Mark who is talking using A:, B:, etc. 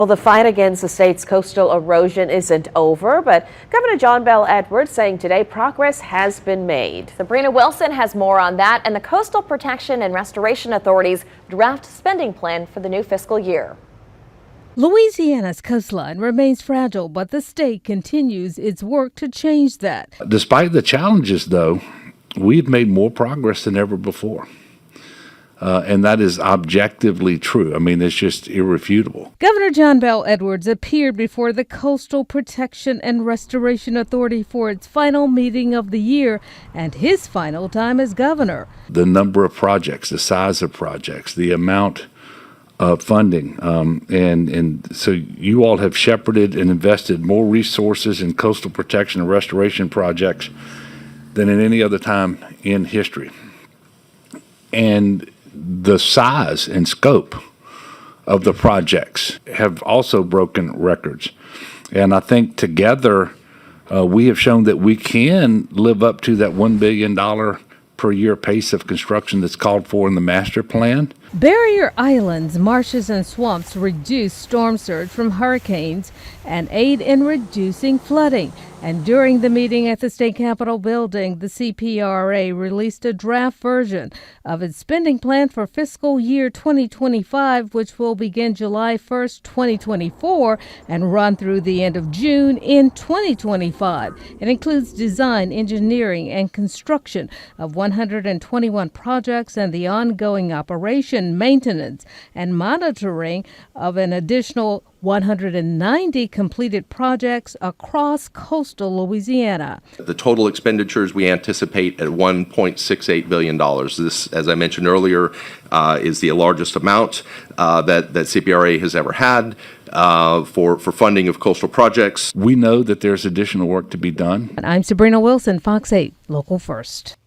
A: Well, the fight against the state's coastal erosion isn't over, but Governor John Bel Edwards saying today progress has been made.
B: Sabrina Wilson has more on that and the Coastal Protection and Restoration Authority's draft spending plan for the new fiscal year.
C: Louisiana's coastline remains fragile, but the state continues its work to change that.
D: Despite the challenges, though, we've made more progress than ever before. And that is objectively true. I mean, it's just irrefutable.
C: Governor John Bel Edwards appeared before the Coastal Protection and Restoration Authority for its final meeting of the year and his final time as governor.
D: The number of projects, the size of projects, the amount of funding, and so you all have shepherded and invested more resources in coastal protection and restoration projects than at any other time in history. And the size and scope of the projects have also broken records. And I think together we have shown that we can live up to that $1 billion per year pace of construction that's called for in the master plan.
C: Barrier islands, marshes, and swamps reduce storm surge from hurricanes and aid in reducing flooding. And during the meeting at the State Capitol building, the CPRA released a draft version of its spending plan for fiscal year 2025, which will begin July 1st, 2024, and run through the end of June in 2025. It includes design, engineering, and construction of 121 projects and the ongoing operation, maintenance, and monitoring of an additional 190 completed projects across coastal Louisiana.
E: The total expenditures we anticipate at $1.68 billion. This, as I mentioned earlier, is the largest amount that CPRA has ever had for funding of coastal projects.
D: We know that there's additional work to be done.
C: And I'm Sabrina Wilson, Fox 8, Local First.